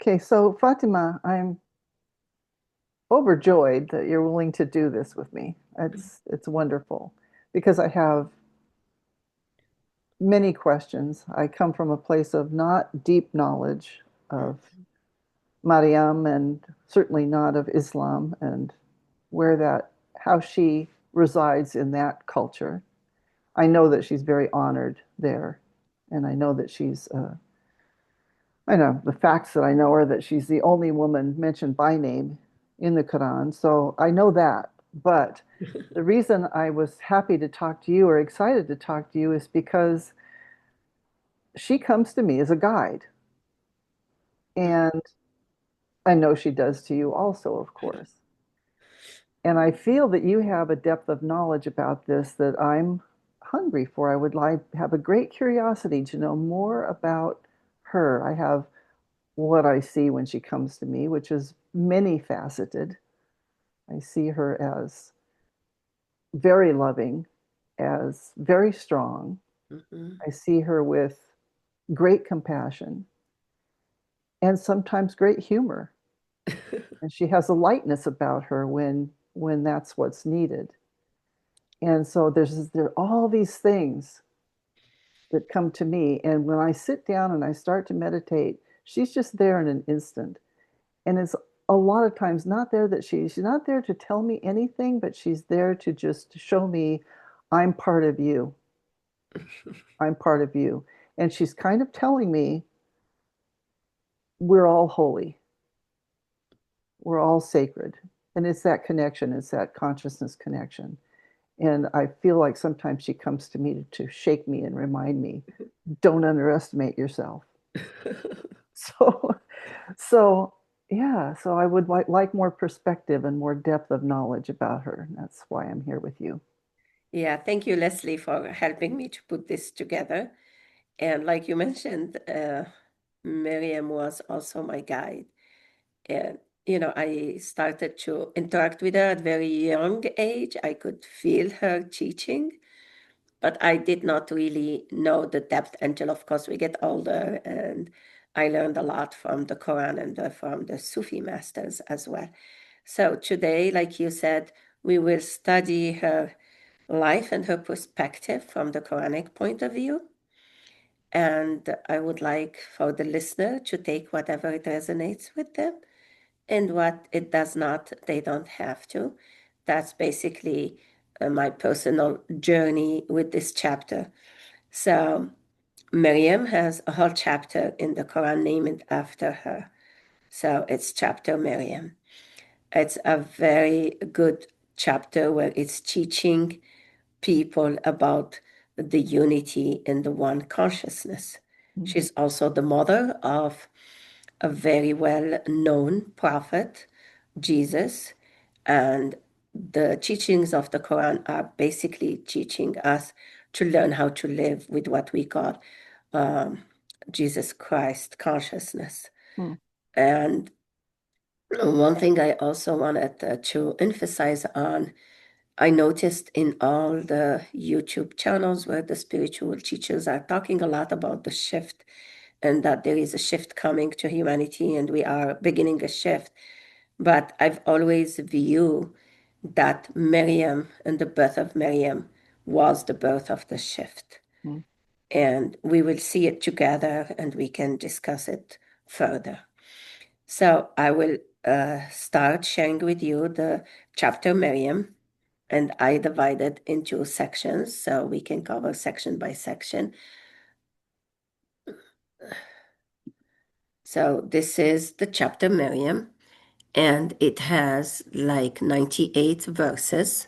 Okay, so Fatima, I'm overjoyed that you're willing to do this with me. It's wonderful because I have many questions. I come from a place of not deep knowledge of Maryam and certainly not of Islam and where that how she resides in that culture. I know that she's very honored there, and I know that I know the facts that I know are that she's the only woman mentioned by name in the Quran. So I know that. But the reason I was happy to talk to you or excited to talk to you is because she comes to me as a guide. And I know she does to you also, of course. And I feel that you have a depth of knowledge about this that I'm hungry for. I would like have a great curiosity to know more about her. I have what I see when she comes to me, which is many faceted. I see her as very loving, as very strong. Mhm. I see her with great compassion and sometimes great humor. And she has a lightness about her when that's what's needed. And so there are all these things that come to me. And when I sit down and I start to meditate, she's just there in an instant. And it's a lot of times not there that she's not there to tell me anything, but she's there to just show me I'm part of you. I'm part of you. And she's kind of telling me we're all holy. We're all sacred. And it's that connection, it's that consciousness connection. And I feel like sometimes she comes to me to shake me and remind me, don't underestimate yourself. So, so yeah, so I would like more perspective and more depth of knowledge about her. That's why I'm here with you. Yeah, thank you, Leslie, for helping me to put this together. And like you mentioned, Miriam was also my guide. And, I started to interact with her at very young age. I could feel her teaching, but I did not really know the depth until, of course, we get older. And I learned a lot from the Quran and from the Sufi masters as well. So today, like you said, we will study her life and her perspective from the Quranic point of view. And I would like for the listener to take whatever it resonates with them and what it does not, they don't have to. That's basically my personal journey with this chapter. So, Miriam has a whole chapter in the Quran named after her. So, it's chapter Miriam. It's a very good chapter where it's teaching people about the unity in the one consciousness. Mm. She's also the mother of a very well known prophet, Jesus, and the teachings of the Quran are basically teaching us to learn how to live with what we call um, Jesus Christ consciousness. Mm. And one thing I also wanted to emphasize on, I noticed in all the YouTube channels where the spiritual teachers are talking a lot about the shift and that there is a shift coming to humanity and we are beginning a shift. But I've always viewed that Miriam and the birth of Miriam was the birth of the shift. Mm. And we will see it together and we can discuss it further. So I will start sharing with you the chapter Miriam, and I divided into sections so we can cover section by section. So this is the chapter Miriam, and it has like 98 verses.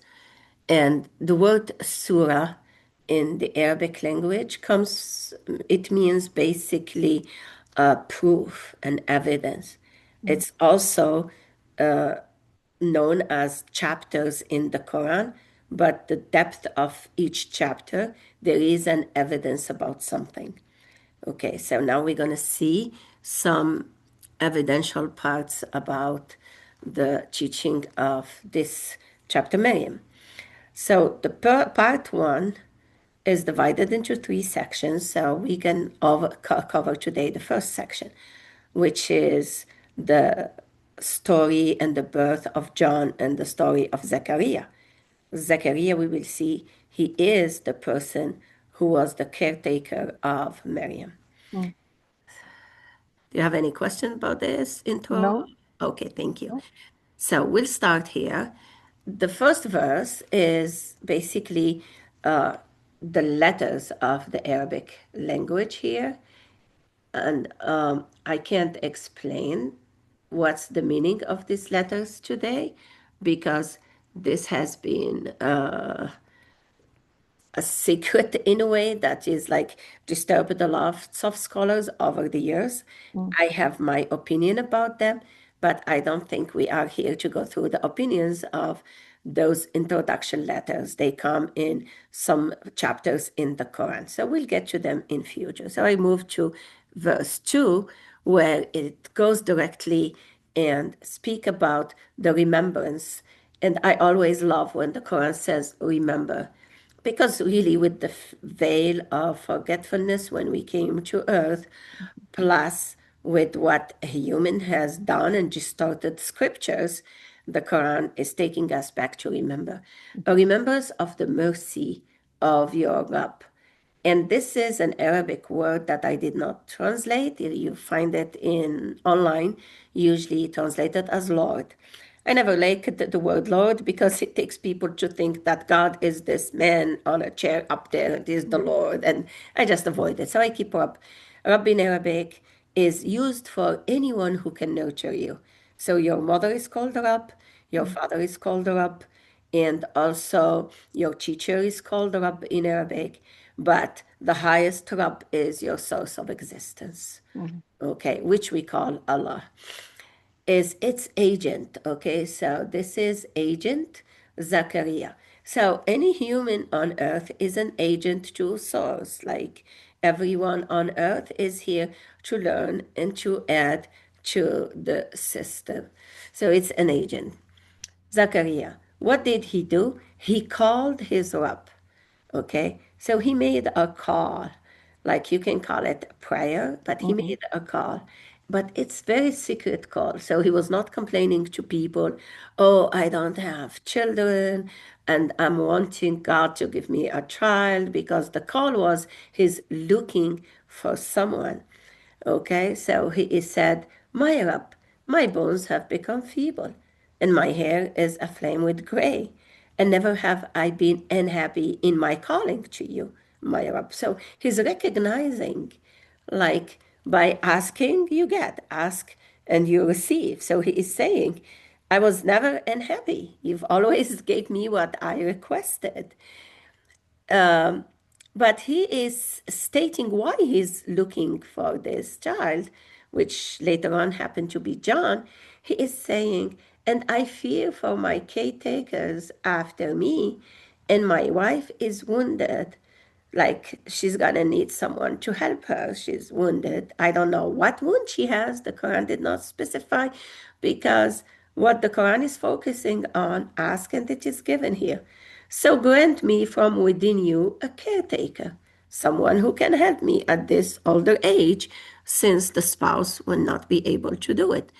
And the word surah in the Arabic language it means basically proof and evidence. Mm. It's also known as chapters in the Quran, but the depth of each chapter, there is an evidence about something. Okay, so now we're going to see some evidential parts about the teaching of this chapter Miriam. So the part one is divided into three sections, so we can cover today the first section. which is the story and the birth of John and the story of Zechariah. Zechariah, we will see, he is the person who was the caretaker of Miriam. Mm. Do you have any questions about this intro? No, Okay, thank you. no. So we'll start here. The first verse is basically uh, the letters of the Arabic language here. And I can't explain what's the meaning of these letters today because this has been a secret in a way that is like disturbed a lot of scholars over the years. Mm. I have my opinion about them, but I don't think we are here to go through the opinions of those introduction letters. They come in some chapters in the Quran. So we'll get to them in future. So I move to verse 2, where it goes directly and speak about the remembrance. And I always love when the Quran says remember, because really with the veil of forgetfulness when we came to earth, plus with what a human has done and distorted scriptures, the Quran is taking us back to remember. A remembrance of the mercy of your Rabb. And this is an Arabic word that I did not translate. You find it in online, usually translated as Lord. I never liked the word Lord because it takes people to think that God is this man on a chair up there, and is the Lord, and I just avoid it. So I keep up. Rabb in Arabic is used for anyone who can nurture you. So your mother is called Rabb, your Mm. father is called Rabb, and also your teacher is called Rabb in Arabic, but the highest Rabb is your source of existence, Mm. okay, which we call Allah, is its agent. Okay, so this is agent Zachariah. So any human on earth is an agent to source. Like everyone on earth is here to learn and to add to the system. So it's an agent. Zachariah, what did he do? He called his Rabb. Okay, so he made a call, like you can call it a prayer, but he Mhm. made a call. But it's very secret call. So he was not complaining to people, oh, I don't have children, and I'm wanting God to give me a child, because the call was he's looking for someone. Okay, so he said, my Rab, my bones have become feeble, and my hair is aflame with gray, and never have I been unhappy in my calling to you, my Rab. So he's recognizing, like, by asking, you get, ask and you receive. So he is saying, I was never unhappy. You've always gave me what I requested. Um, but he is stating why he's looking for this child, which later on happened to be John. He is saying, and I fear for my caretakers after me, and my wife is wounded. Like she's gonna need someone to help her. She's wounded. I don't know what wound she has. The Quran did not specify, because what the Quran is focusing on, ask and it is given here. So grant me from within you a caretaker, someone who can help me at this older age, since the spouse will not be able to do it.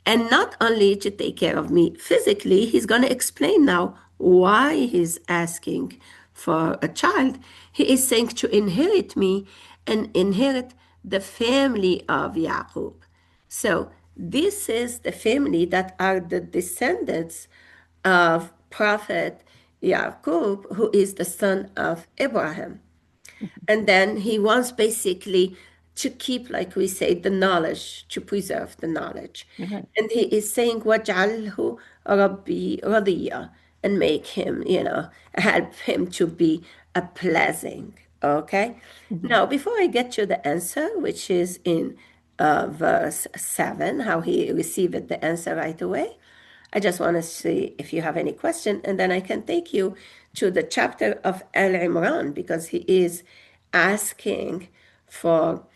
And not only to take care of me physically, he's going to explain now why he's asking for a child. He is saying to inherit me and inherit the family of Yaqub. So this is the family that are the descendants of Prophet Yaqub, who is the son of Abraham. And then he wants basically to keep, like we say, the knowledge, to preserve the knowledge. Right. And he is saying, وَاجْعَلْهُ رَبِّي رَضِيًّا, and make him, help him to be a blessing. Okay? Mhm. Now, before I get to the answer, which is in verse 7, how he received the answer right away, I just want to see if you have any question, and then I can take you to the chapter of Al Imran, because he is asking for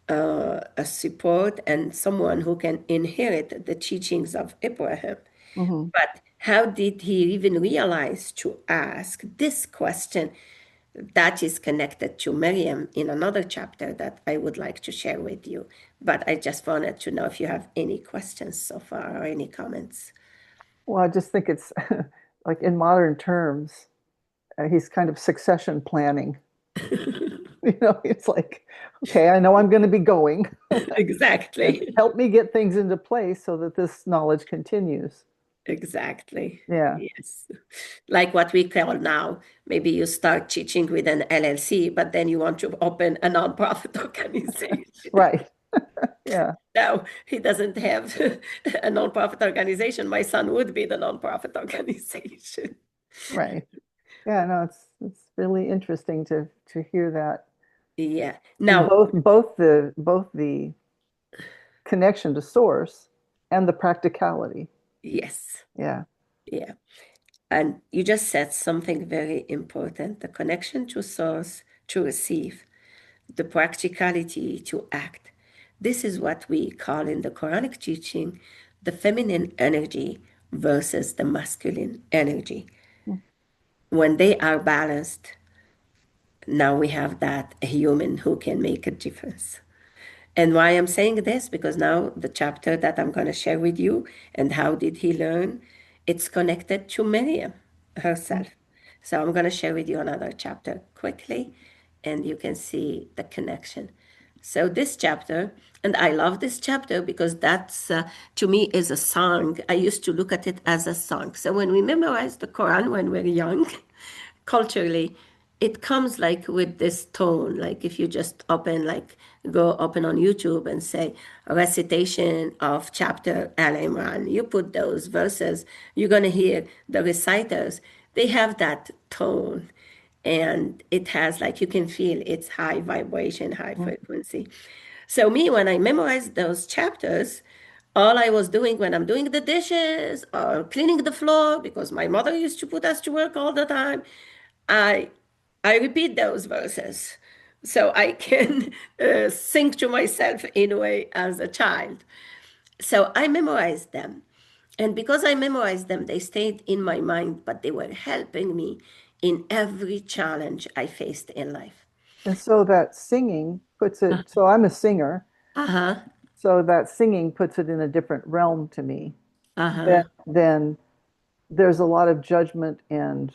a support and someone who can inherit the teachings of Abraham. Mhm. But how did he even realize to ask this question? that is connected to Miriam in another chapter that I would like to share with you. But I just wanted to know if you have any questions so far or any comments. Well, I just think it's like in modern terms, he's kind of succession planning. It's like, okay, I know I'm going to be going, and Exactly. help me get things into place so that this knowledge continues. Exactly. Yeah, Yes. Like what we call now, maybe you start teaching with an LLC, but then you want to open a nonprofit organization. right. Yeah, No, he doesn't have a nonprofit organization. My son would be the nonprofit organization. right. Yeah, no, it's really interesting to hear that. Yeah. And Now, both the connection to source and the practicality. yes. Yeah. Yeah. And you just said something very important, the connection to source to receive, the practicality to act. This is what we call in the Quranic teaching the feminine energy versus the masculine energy. When they are balanced, now we have that human who can make a difference. And why I'm saying this, because now the chapter that I'm going to share with you and how did he learn, it's connected to Miriam herself. So I'm going to share with you another chapter quickly, and you can see the connection. So this chapter, and I love this chapter because that's to me is a song. I used to look at it as a song. So when we memorize the Quran when we're young, culturally, it comes like with this tone. Like if you just open, like go open on YouTube and say recitation of chapter Al Imran, you put those verses, you're gonna hear the reciters. They have that tone, and it has like you can feel it's high vibration, high Mhm. frequency. So me, when I memorized those chapters, all I was doing when I'm doing the dishes or cleaning the floor, because my mother used to put us to work all the time, I I repeat those verses so I can sing to myself in a way as a child. So I memorized them. And because I memorized them, they stayed in my mind, but they were helping me in every challenge I faced in life. And so that singing puts it, so I'm a singer, Uh-huh. so that singing puts it in a different realm to me. Uh-huh. Then there's a lot of judgment and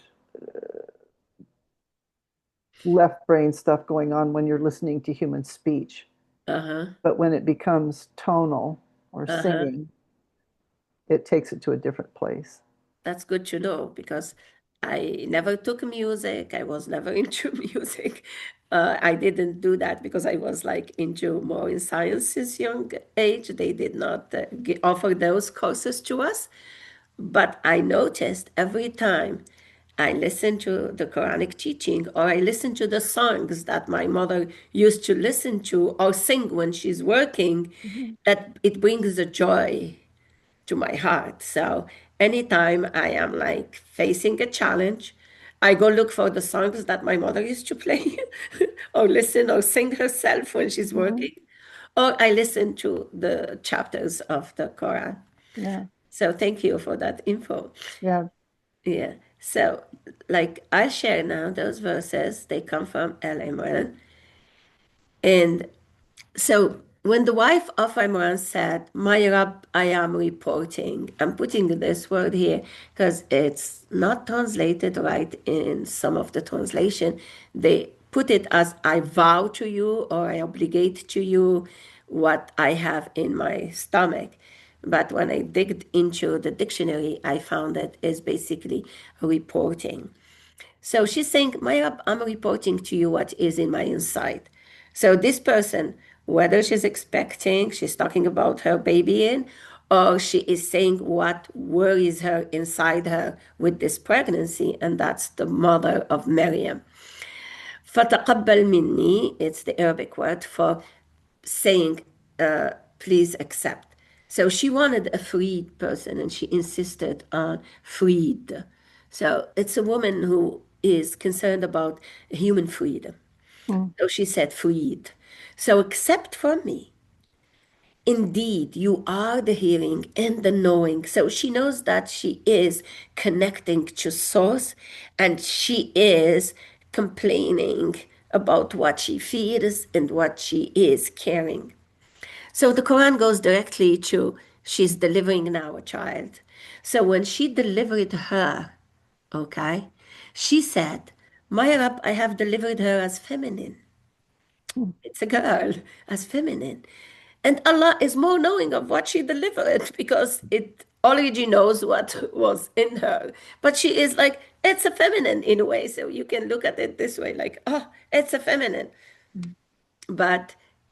left brain stuff going on when you're listening to human speech. Uh-huh. But when it becomes tonal or Uh-huh. singing, it takes it to a different place. That's good to know because I never took music. I was never into music. I didn't do that because I was like into more in sciences young age. They did not offer those courses to us. But I noticed every time I listened to the Quranic teaching or I listened to the songs that my mother used to listen to or sing when she's working, Mhm. that it brings a joy to my heart. So anytime I am like facing a challenge, I go look for the songs that my mother used to play or listen or sing herself when she's Mhm. working, or I listen to the chapters of the Quran. Yeah, So thank you for that info. yeah. Yeah. So like I share now those verses, they come from El Imran. And so when the wife of Imran said, My Rab, I am reporting, I'm putting this word here because it's not translated right in some of the translation. They put it as I vow to you or I obligate to you what I have in my stomach. But when I digged into the dictionary, I found that is basically reporting. So she's saying, Maya, I'm reporting to you what is in my inside. So this person, whether she's expecting, she's talking about her baby in, or she is saying what worries her inside her with this pregnancy, and that's the mother of Maryam. فَتَقَبَّلْ مِنِّي, it's the Arabic word for saying, please accept. So she wanted a freed person and she insisted on freed. So it's a woman who is concerned about human freedom. Mm. So she said, freed. So accept from me. Indeed, you are the hearing and the knowing. So she knows that she is connecting to source and she is complaining about what she feels and what she is caring. So the Quran goes directly to she's delivering now a child. So when she delivered her, okay, she said, My Rab, I have delivered her as feminine. Mm. It's a girl, as feminine. And Allah is more knowing of what she delivered because it already knows what was in her. But she is like, it's a feminine in a way. So you can look at it this way, like, oh, it's a feminine. But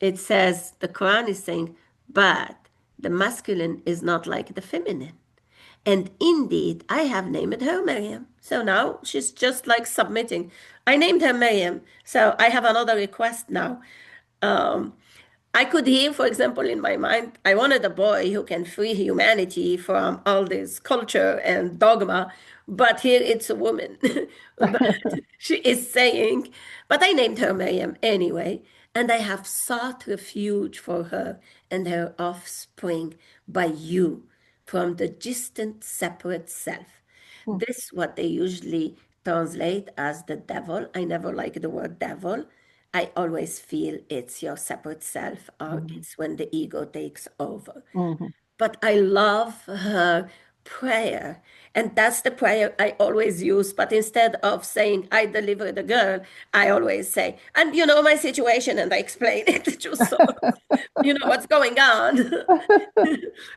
it says, the Quran is saying, but the masculine is not like the feminine. And indeed, I have named her Maryam. So now she's just like submitting. I named her Maryam. So I have another request now. Um, I could hear, for example, in my mind, I wanted a boy who can free humanity from all this culture and dogma, but here it's a woman. But she is saying, but I named her Miriam anyway, and I have sought refuge for her and her offspring by you from the distant separate self. Mm. This what they usually translate as the devil. I never like the word devil. I always feel it's your separate self or Mhm. it's when the ego takes over. Mhm. But I love her prayer. And that's the prayer I always use. But instead of saying, I deliver the girl, I always say, and you know my situation, and I explain it just so you know what's going on.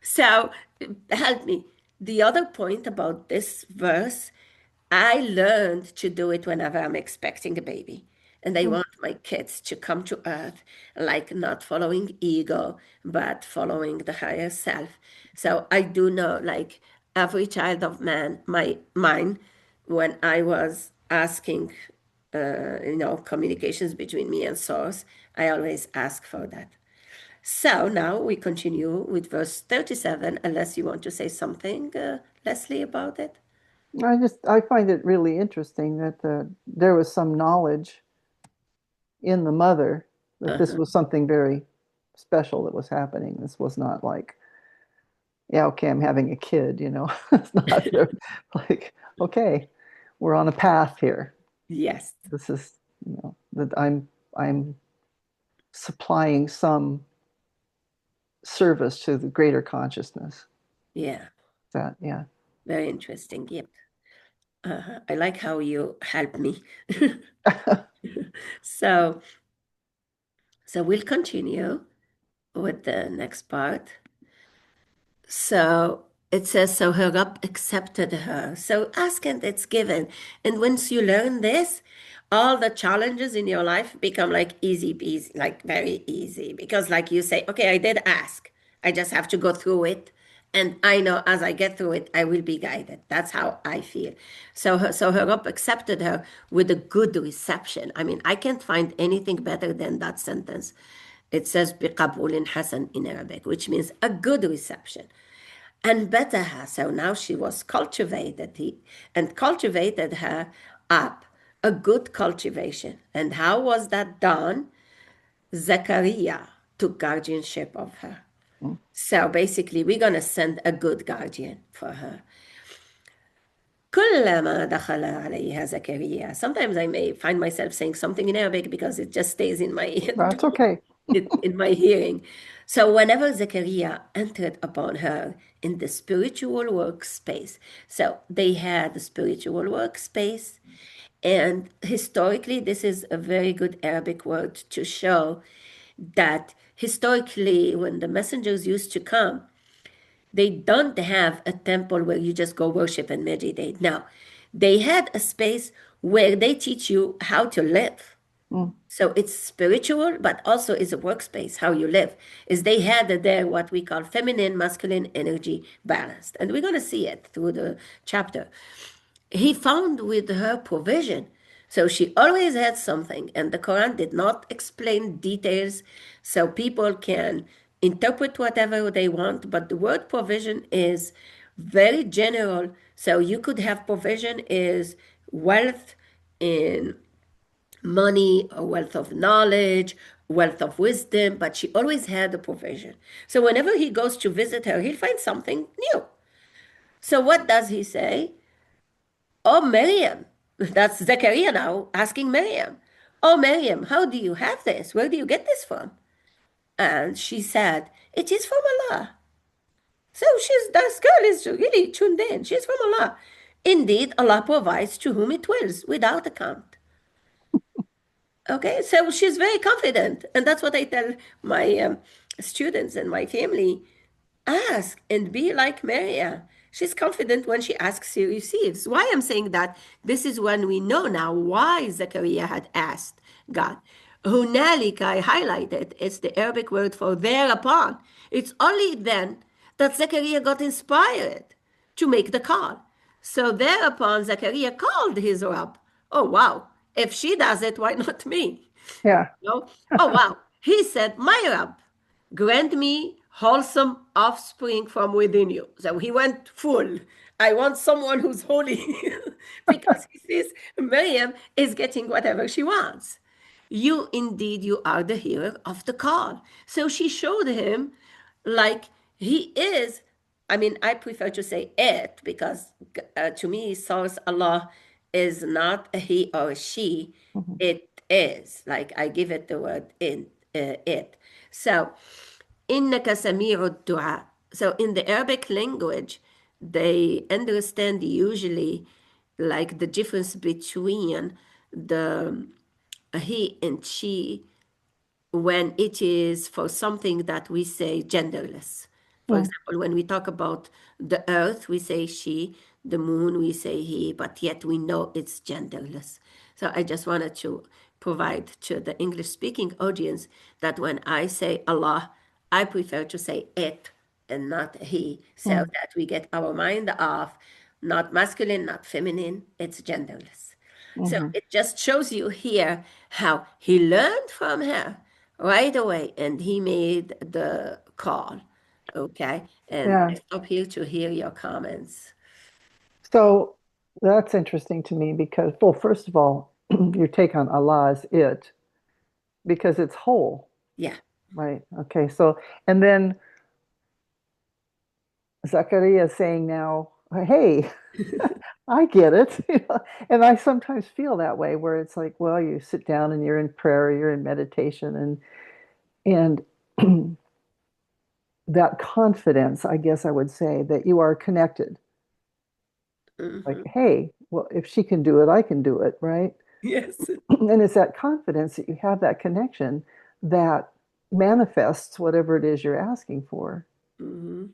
So help me. The other point about this verse, I learned to do it whenever I'm expecting a baby. And I Mm. want my kids to come to earth, like not following ego, but following the higher self. So I do know, like every child of man, mine, when I was asking, communications between me and source, I always ask for that. So now we continue with verse 37, unless you want to say something, Leslie, about it. I find it really interesting that there was some knowledge in the mother that this Uh-huh. was something very special that was happening. This was not like, yeah, okay, I'm having a kid, you know. It's not like, okay, we're on a path here. Yes. This is, that I'm supplying some service to the greater consciousness. Yeah. That, yeah. Very interesting. Yep. I like how you help me. So, so we'll continue with the next part. So it says, so her Rabb accepted her. So ask and it's given. And once you learn this, all the challenges in your life become like easy peasy, like very easy. Because, like you say, okay, I did ask. I just have to go through it. And I know as I get through it, I will be guided. That's how I feel. So her Rabb accepted her with a good reception. I mean, I can't find anything better than that sentence. It says بقبول حسن in Arabic, which means a good reception. And better her. So now she was cultivated and cultivated her up, a good cultivation. And how was that done? Zechariah took guardianship of her. Mm. So basically, we're going to send a good guardian for her. كلما دخل عليها زكريا. Sometimes I may find myself saying something in Arabic because it just stays in my That's okay. in my hearing. So whenever Zechariah entered upon her in the spiritual workspace, so they had a spiritual workspace, and historically, this is a very good Arabic word to show that historically, when the messengers used to come, they don't have a temple where you just go worship and meditate. No, they had a space where they teach you how to live. Mm. So it's spiritual, but also is a workspace, how you live. Is they had there what we call feminine, masculine energy balanced. And we're going to see it through the chapter. He found with her provision. So she always had something, and the Quran did not explain details, so people can interpret whatever they want. But the word provision is very general. So you could have provision is wealth in money, a wealth of knowledge, wealth of wisdom, but she always had a provision. So whenever he goes to visit her, he'll find something new. So what does he say? Oh, Miriam. That's Zechariah now asking Miriam, "Oh, Miriam, how do you have this? Where do you get this from?" And she said, "It is from Allah." So this girl is really tuned in. She's from Allah. Indeed, Allah provides to whom it wills without account. Okay, so she's very confident. And that's what I tell my students and my family. Ask and be like Maria. She's confident when she asks, she receives. Why I'm saying that? This is when we know now why Zechariah had asked God. Hunalika, I highlighted, it's the Arabic word for thereupon. It's only then that Zechariah got inspired to make the call. So thereupon, Zechariah called his Rab. Oh, wow. If she does it, why not me? Yeah. No? Oh, wow. He said, "My Rab, grant me wholesome offspring from within you." So he went full. I want someone who's holy because he sees Miriam is getting whatever she wants. You indeed, you are the hearer of the call. So she showed him like he is. I mean, I prefer to say it because to me, source Allah is not a he or a she. Mhm. It is. Like I give it the word in it. So, إنك سميع الدعاء. So in the Arabic language, they understand usually like the difference between the he and she when it is for something that we say genderless. For Mm. example, when we talk about the earth, we say she, the moon, we say he, but yet we know it's genderless. So I just wanted to provide to the English speaking audience that when I say Allah, I prefer to say it and not he, so Mm. that we get our mind off, not masculine, not feminine, it's genderless. So Mhm. it just shows you here how he learned from her right away and he made the call. Okay. And I Yeah. stop here to hear your comments. So that's interesting to me because, well, first of all, your take on Allah is it because it's whole, Yeah. right? Okay. So, and then Zachariah is saying now, hey, I get it. You know? And I sometimes feel that way where it's like, well, you sit down and you're in prayer, you're in meditation, and that confidence, I guess I would say, that you are connected. Like, Hmm. hey, well, if she can do it, I can do it, right? Yes. And it's that confidence that you have that connection that manifests whatever it is you're asking for, Hmm.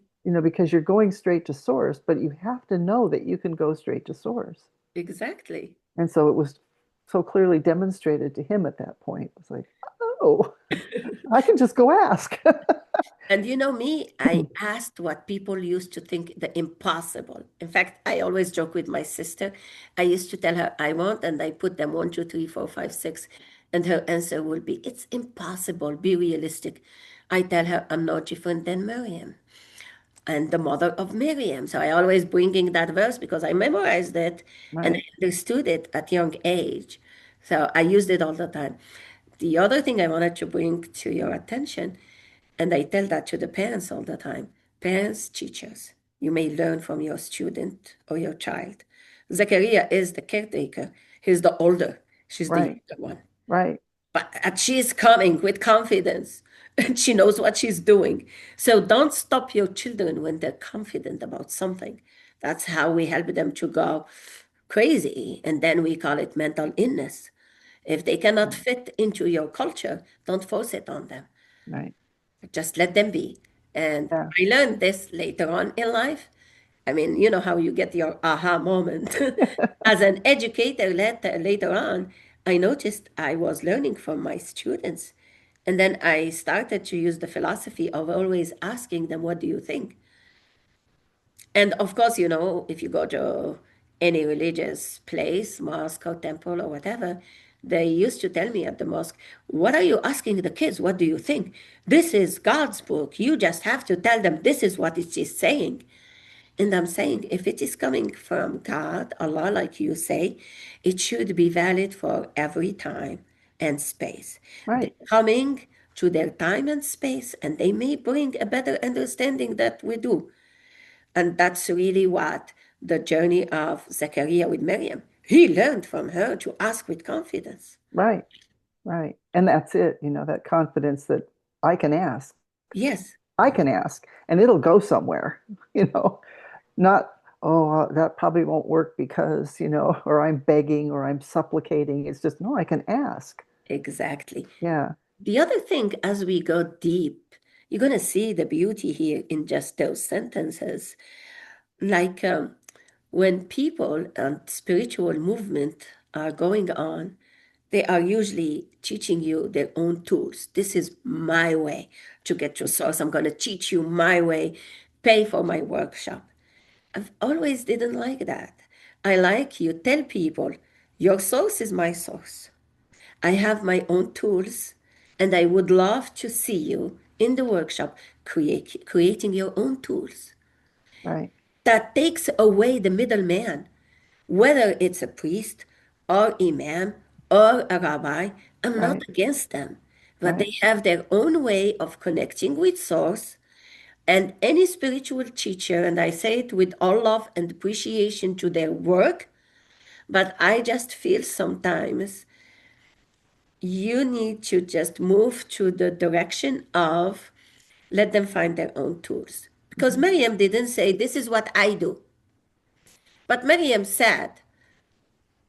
because you're going straight to source, but you have to know that you can go straight to source. Exactly. And so it was so clearly demonstrated to him at that point. It was like, oh, I can just go ask. And you know me, I asked what people used to think the impossible. In fact, I always joke with my sister. I used to tell her I want, and I put them one, two, three, four, five, six, and her answer will be, "It's impossible. Be realistic." I tell her I'm no different than Miriam and the mother of Miriam. So I always bringing that verse because I memorized it and I Right, understood it at young age. So I used it all the time. The other thing I wanted to bring to your attention, and I tell that to the parents all the time, parents, teachers, you may learn from your student or your child. Zachariah is the caretaker. He's the older. She's the right, younger one. right, But she is coming with confidence and she knows what she's doing. So don't stop your children when they're confident about something. That's how we help them to go crazy. And then we call it mental illness. If they cannot fit into your culture, don't force it on them. right. Just let them be. And Yeah, I learned this later on in life. I mean, you know how you get your aha moment. As an educator later on, I noticed I was learning from my students. And then I started to use the philosophy of always asking them, "What do you think?" And of course, if you go to any religious place, mosque or temple or whatever, they used to tell me at the mosque, "What are you asking the kids? What do you think? This is God's book. You just have to tell them this is what it is saying." And I'm saying, if it is coming from God, Allah, like you say, it should be valid for every time and space. They're right. coming to their time and space, and they may bring a better understanding that we do. And that's really what the journey of Zechariah with Miriam. He learned from her to ask with confidence. Right, right. And that's it, that confidence that I can ask. Yes, I can ask, and it'll go somewhere, you know, not, oh, that probably won't work because, or I'm begging or I'm supplicating. It's just, no, I can ask. exactly. Yeah, The other thing, as we go deep, you're going to see the beauty here in just those sentences. Like when people and spiritual movement are going on, they are usually teaching you their own tools. This is my way to get your source. I'm going to teach you my way, pay for my workshop. I've always didn't like that. I like you tell people, your source is my source. I have my own tools, and I would love to see you in the workshop creating your own tools. right, That takes away the middleman, whether it's a priest or imam or a rabbi. I'm not right, against them, but right, they have their own way of connecting with source. And any spiritual teacher, and I say it with all love and appreciation to their work, but I just feel sometimes you need to just move to the direction of let them find their own tools. Because mhm. Miriam didn't say, this is what I do. But Miriam said,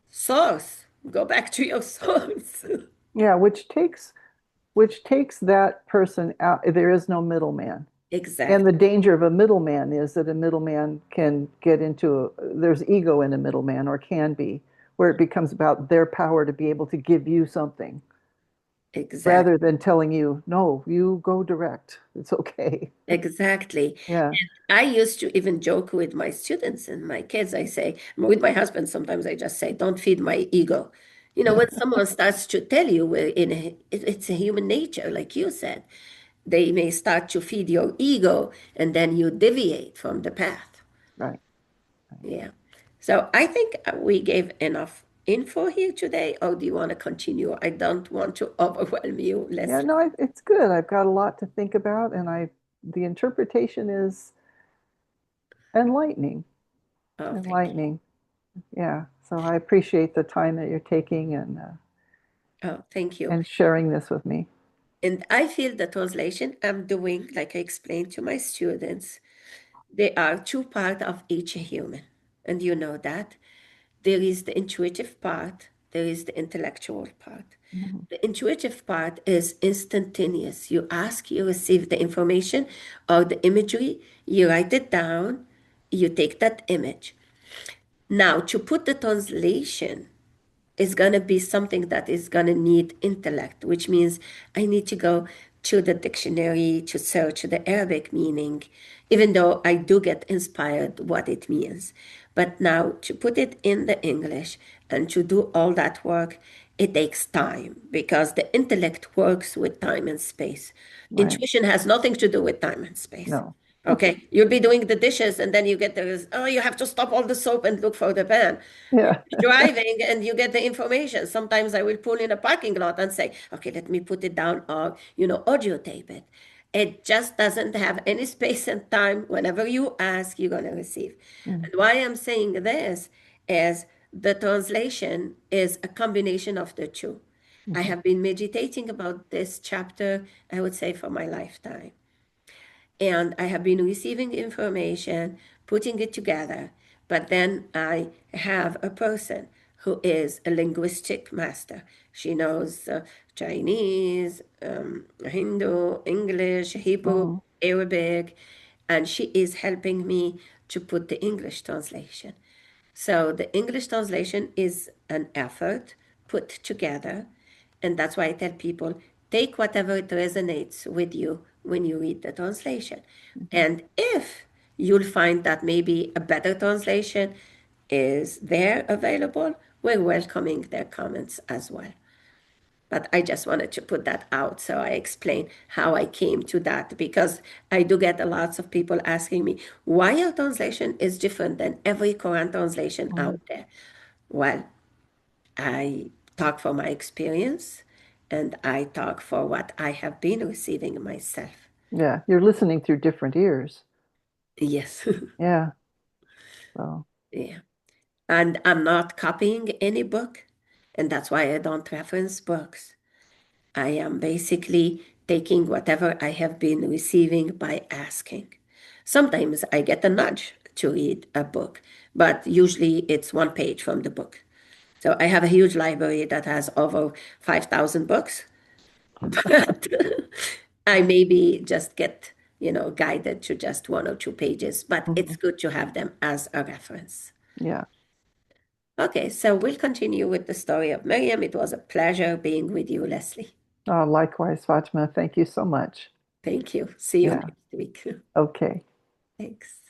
source, go back to your source. Yeah, which takes that person out. There is no middleman. And the Exactly. danger of a middleman is that a middleman can get there's ego in a middleman, or can be, where it becomes about their power to be able to give you something Exactly. rather than telling you, no, you go direct. It's okay. Exactly. Yeah. I used to even joke with my students and my kids. I say, with my husband, sometimes I just say, don't feed my ego. When someone starts to tell you it's a human nature, like you said, they may start to feed your ego and then you deviate from the path. Right. Yeah. So I think we gave enough info here today, or do you want to continue? I don't want to overwhelm you, Yeah, Leslie. no, it's good. I've got a lot to think about, and the interpretation is enlightening, Oh, thank you. enlightening. Yeah. So I appreciate the time that you're taking Oh, thank you. and sharing this with me. And I feel the translation I'm doing, like I explained to my students, they are two parts of each human. And you know that. There is the intuitive part, there is the intellectual part. Mhm. The intuitive part is instantaneous. You ask, you receive the information or the imagery, you write it down, you take that image. Now, to put the translation, is going to be something that is going to need intellect, which means I need to go to the dictionary to search the Arabic meaning, even though I do get inspired what it means. But now to put it in the English and to do all that work, it takes time because the intellect works with time and space. Right. Intuition has nothing to do with time and space. No. Okay, you'll be doing the dishes and then you get the, oh, you have to stop all the soap and look for the pan. Yeah. Driving and you get the information. Sometimes I will pull in a parking lot and say, okay, let me put it down or, audio tape it. It just doesn't have any space and time. Whenever you ask, you're going to receive. Mm, And why I'm saying this is the translation is a combination of the two. I mhm, have been meditating about this chapter, I would say, for my lifetime. And I have been receiving information, putting it together. But then I have a person who is a linguistic master. She knows Chinese, Hindu, English, Hebrew, mhm, Arabic, and she is helping me to put the English translation. So the English translation is an effort put together. And that's why I tell people take whatever it resonates with you when you read the translation. mhm. And if you'll find that maybe a better translation is there available, we're welcoming their comments as well. But I just wanted to put that out so I explain how I came to that because I do get a lots of people asking me why your translation is different than every Quran translation Mm. out there. Well, I talk from my experience and I talk for what I have been receiving myself. Yeah. You're listening through different ears. Yes. Yeah. So, Yeah. And I'm not copying any book, and that's why I don't reference books. I am basically taking whatever I have been receiving by asking. Sometimes I get a nudge to read a book, but usually it's one page from the book. So I have a huge library that has over 5,000 books, but I maybe just get, guided to just one or two pages, but it's Mhm. good to have them as a reference. Yeah. Okay, so we'll continue with the story of Miriam. It was a pleasure being with you, Leslie. Likewise, Fatima. Thank you so much. Thank you. See you Yeah. next week. Okay. Thanks.